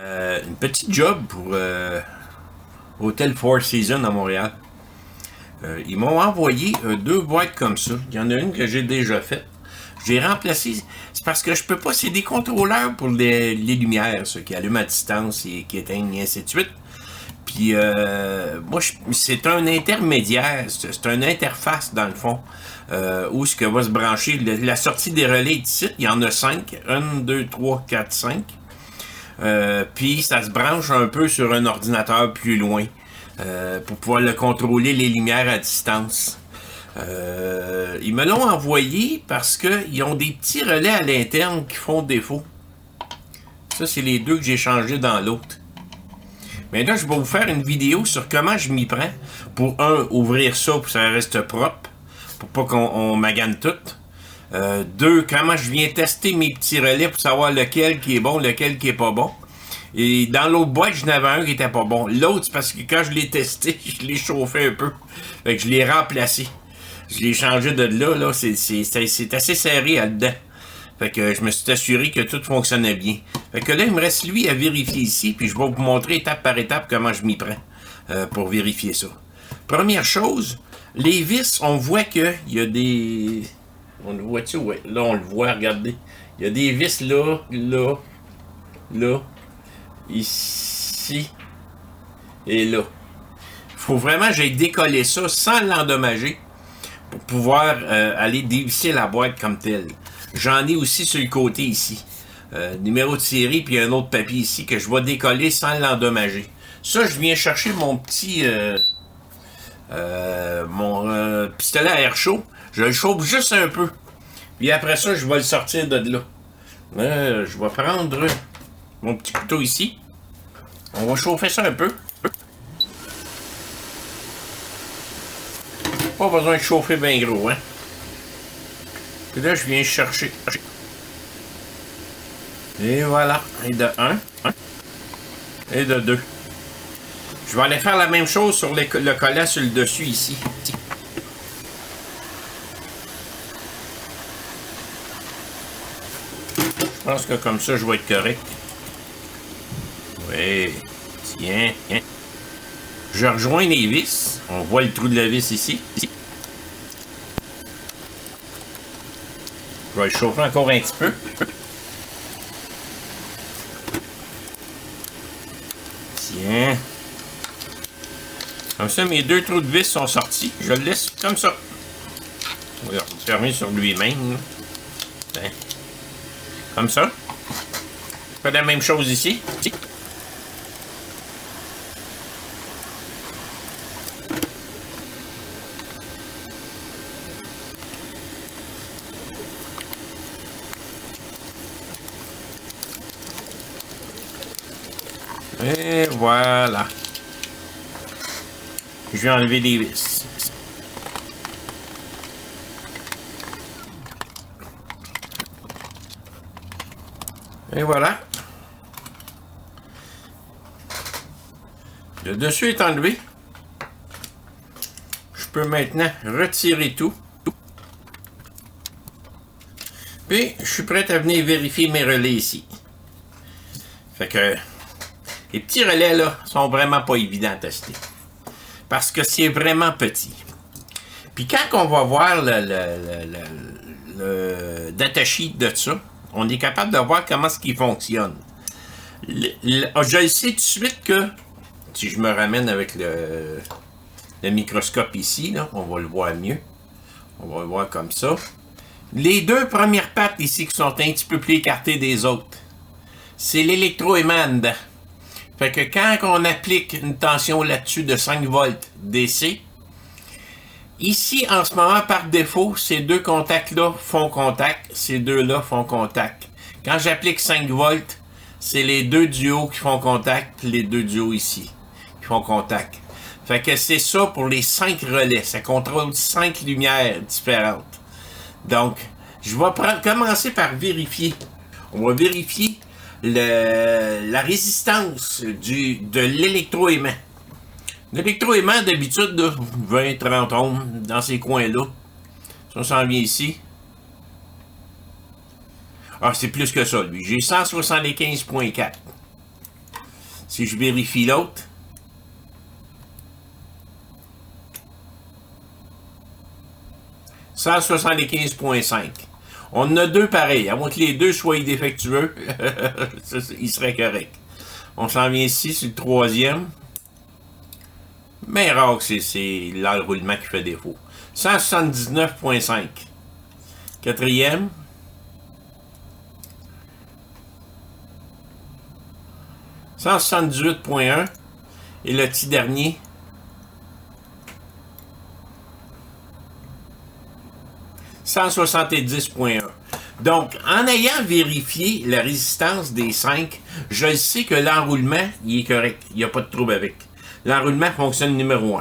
Une petite job pour Hôtel Four Seasons à Montréal. Ils m'ont envoyé deux boîtes comme ça. Il y en a une que j'ai déjà faite. J'ai remplacé. C'est parce que je peux pas. C'est des contrôleurs pour les lumières, ça, qui allument à distance et qui éteignent, et ainsi de suite. Puis, moi, c'est un intermédiaire. C'est une interface, dans le fond, où ce que va se brancher. La sortie des relais de site, il y en a 5. 1, 2, 3, 4, 5. Puis ça se branche un peu sur un ordinateur plus loin pour pouvoir le contrôler les lumières à distance. Ils me l'ont envoyé parce qu'ils ont des petits relais à l'interne qui font défaut. Ça, c'est les deux que j'ai changés dans l'autre. Mais là, je vais vous faire une vidéo sur comment je m'y prends pour, ouvrir ça pour que ça reste propre, pour pas qu'on magane tout. Deux, comment je viens tester mes petits relais pour savoir lequel qui est bon, lequel qui est pas bon. Et dans l'autre boîte, j'en avais un qui était pas bon. L'autre, c'est parce que quand je l'ai testé, je l'ai chauffé un peu. Fait que je l'ai remplacé. Je l'ai changé de là, c'est assez serré là-dedans. Fait que je me suis assuré que tout fonctionnait bien. Fait que là, il me reste lui à vérifier ici, puis je vais vous montrer étape par étape comment je m'y prends pour vérifier ça. Première chose, les vis, on voit qu'il y a des... On le voit-tu? Ouais. Là, on le voit, regardez. Il y a des vis là, ici et là. Il faut vraiment que j'aille décoller ça sans l'endommager pour pouvoir aller dévisser la boîte comme telle. J'en ai aussi sur le côté ici. Numéro de série, puis un autre papier ici que je vais décoller sans l'endommager. Ça, je viens chercher mon petit... pistolet à air chaud. Je le chauffe juste un peu. Puis après ça, je vais le sortir de là. Je vais prendre mon petit couteau ici. On va chauffer ça un peu. Pas besoin de chauffer bien gros, hein. Puis là, je viens chercher. Et voilà. Et de 1. Et de 2. Je vais aller faire la même chose sur le collant sur le dessus ici. Je pense que comme ça, je vais être correct. Oui. Tiens. Je rejoins les vis. On voit le trou de la vis ici. Je vais le chauffer encore un petit peu. Tiens. Comme ça, mes deux trous de vis sont sortis. Je le laisse comme ça. On va le fermer sur lui-même. Comme ça. Je fais la même chose ici. Et voilà. Je vais enlever les vis. Et voilà. Le dessus est enlevé. Je peux maintenant retirer tout. Puis, je suis prêt à venir vérifier mes relais ici. Fait que les petits relais, là, sont vraiment pas évidents à tester. Parce que c'est vraiment petit. Puis quand on va voir le datasheet de ça, on est capable de voir comment ce qui fonctionne. Je le sais tout de suite que, si je me ramène avec le microscope ici, là, on va le voir mieux. On va le voir comme ça. Les deux premières pattes ici qui sont un petit peu plus écartées des autres, c'est l'électroaimant dedans. Fait que quand on applique une tension là-dessus de 5 volts DC, ici, en ce moment, par défaut, ces deux contacts-là font contact, ces deux-là font contact. Quand j'applique 5 volts, c'est les deux du haut qui font contact, les deux du haut ici qui font contact. Fait que c'est ça pour les 5 relais. Ça contrôle 5 lumières différentes. Donc, je vais commencer par vérifier. On va vérifier la résistance de l'électroaimant. L'électroaimant, d'habitude, 20-30 ohms dans ces coins-là. Ça s'en vient ici. Ah, c'est plus que ça, lui. J'ai 175.4. Si je vérifie l'autre, « 175,5. On en a deux pareils. À moins que les deux soient défectueux, il serait correct. On s'en vient ici, c'est le troisième. Mais rare que c'est l'enroulement qui fait défaut. 179,5. Quatrième. 178,1. Et le petit dernier. 170,1. Donc, en ayant vérifié la résistance des 5, je sais que l'enroulement, il est correct. Il n'y a pas de trouble avec. L'enroulement fonctionne numéro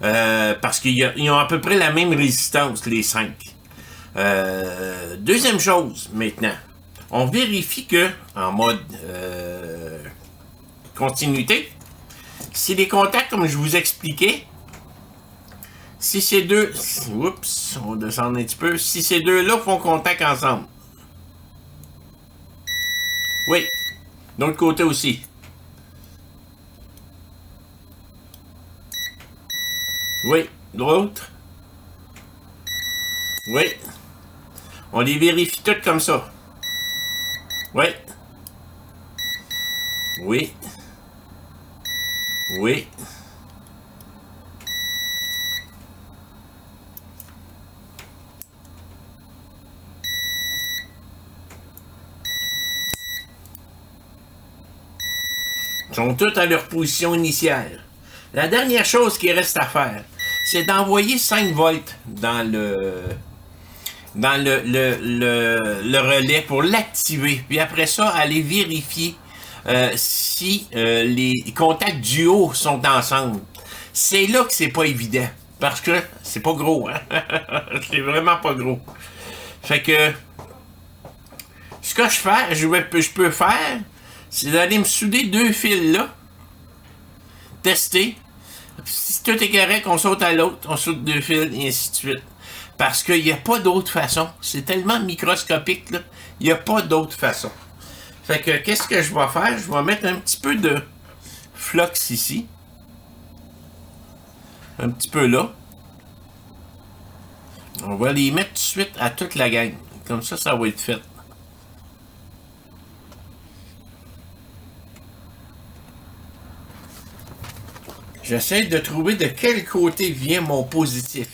1. Parce qu'ils ont à peu près la même résistance, les 5. Deuxième chose, maintenant. On vérifie que, en mode continuité, si les contacts, comme je vous expliquais, si ces deux... Oups, on va descendre un petit peu. Si ces deux-là font contact ensemble. Oui. De l'autre côté aussi. Oui. L'autre. Oui. On les vérifie toutes comme ça. Oui. Oui. Oui. Ils sont tous à leur position initiale. La dernière chose qui reste à faire, c'est d'envoyer 5 volts dans le relais pour l'activer. Puis après ça, aller vérifier si les contacts duo sont ensemble. C'est là que c'est pas évident. Parce que c'est pas gros, hein? C'est vraiment pas gros. Fait que ce que je peux faire, c'est d'aller me souder deux fils là, tester. Si tout est correct, on saute à l'autre, on saute deux fils, et ainsi de suite. Parce qu'il n'y a pas d'autre façon. C'est tellement microscopique, là. Il n'y a pas d'autre façon. Fait que, qu'est-ce que je vais faire? Je vais mettre un petit peu de flux ici. Un petit peu là. On va les mettre tout de suite à toute la gang. Comme ça, ça va être fait. J'essaie de trouver de quel côté vient mon positif.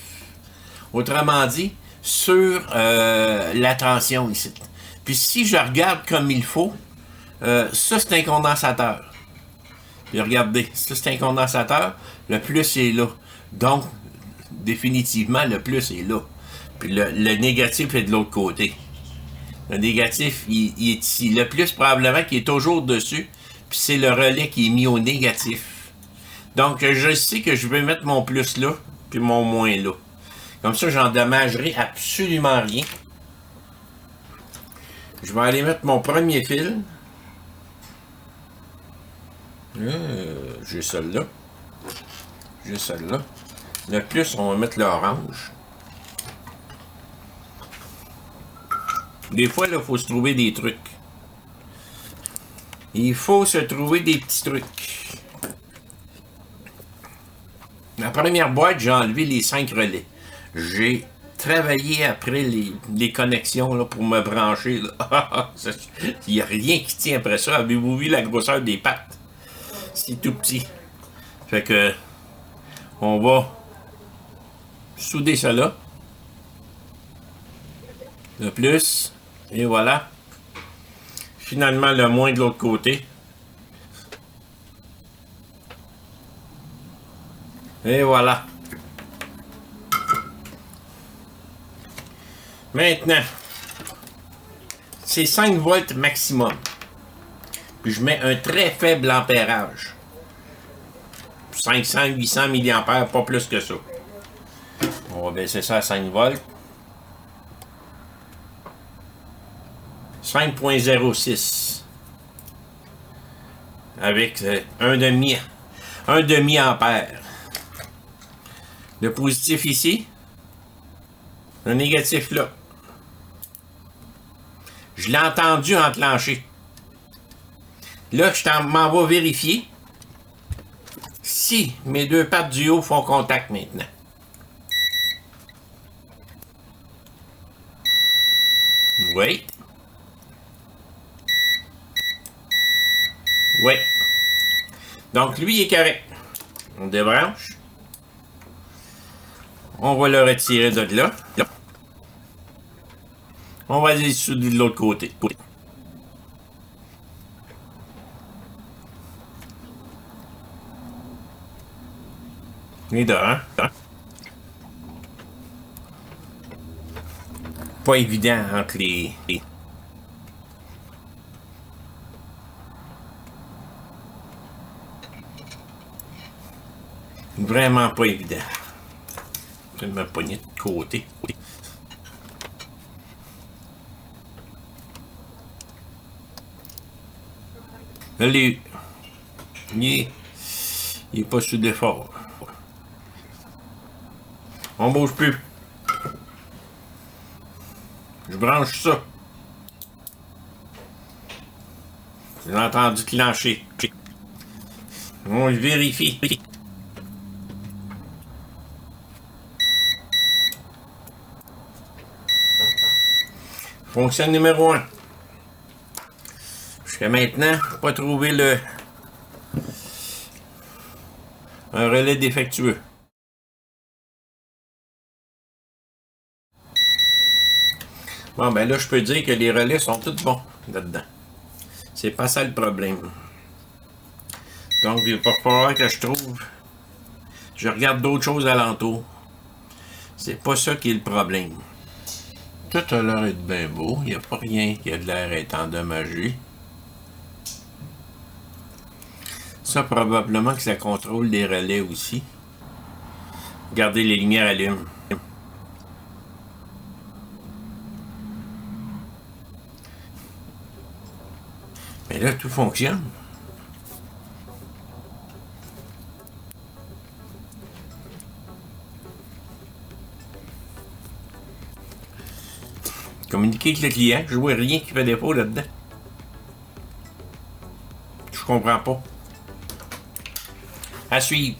Autrement dit, sur la tension ici. Puis si je regarde comme il faut, ça c'est un condensateur. Puis regardez, ça c'est un condensateur, le plus est là. Donc, définitivement, le plus est là. Puis le négatif est de l'autre côté. Le négatif, il est ici. Le plus, probablement, qui est toujours dessus. Puis c'est le relais qui est mis au négatif. Donc, je sais que je vais mettre mon plus là, puis mon moins là. Comme ça, j'endommagerai absolument rien. Je vais aller mettre mon premier fil. J'ai celle-là. J'ai celle-là. Le plus, on va mettre l'orange. Des fois, il faut se trouver des trucs. Il faut se trouver des petits trucs. La première boîte, j'ai enlevé les 5 relais. J'ai travaillé après les connexions là, pour me brancher. Il n'y a rien qui tient après ça. Avez-vous vu la grosseur des pattes? C'est tout petit. Fait que on va souder ça là. Le plus. Et voilà. Finalement, le moins de l'autre côté. Et voilà. Maintenant, c'est 5 volts maximum. Puis je mets un très faible ampérage. 500, 800 mA, pas plus que ça. On va baisser ça à 5 volts. 5.06. Avec un demi ampère. Le positif ici. Le négatif là. Je l'ai entendu enclencher. Là, m'en vais vérifier si mes deux pattes du haut font contact maintenant. Oui. Oui. Donc, lui, il est correct. On débranche. On va le retirer de là. On va aller souder de l'autre côté. Les deux, hein? Pas évident entre les... Vraiment pas évident. Je vais me pogner de côté. Là, il est pas soudé fort. On bouge plus. Je branche ça. J'ai entendu clencher. On le vérifie. Fonction numéro 1. Jusqu'à maintenant, pas trouvé un relais défectueux. Bon, ben là, je peux dire que les relais sont tous bons là-dedans. C'est pas ça le problème. Donc, il va pas falloir que je trouve... Je regarde d'autres choses alentour. C'est pas ça qui est le problème. Tout a l'air d'être bien beau. Il n'y a pas rien qui a de l'air d'être endommagé. Ça, probablement que ça contrôle les relais aussi. Regardez, les lumières allument. Mais là, tout fonctionne. Communiquer avec le client, je vois rien qui fait défaut là-dedans. Je comprends pas. À suivre.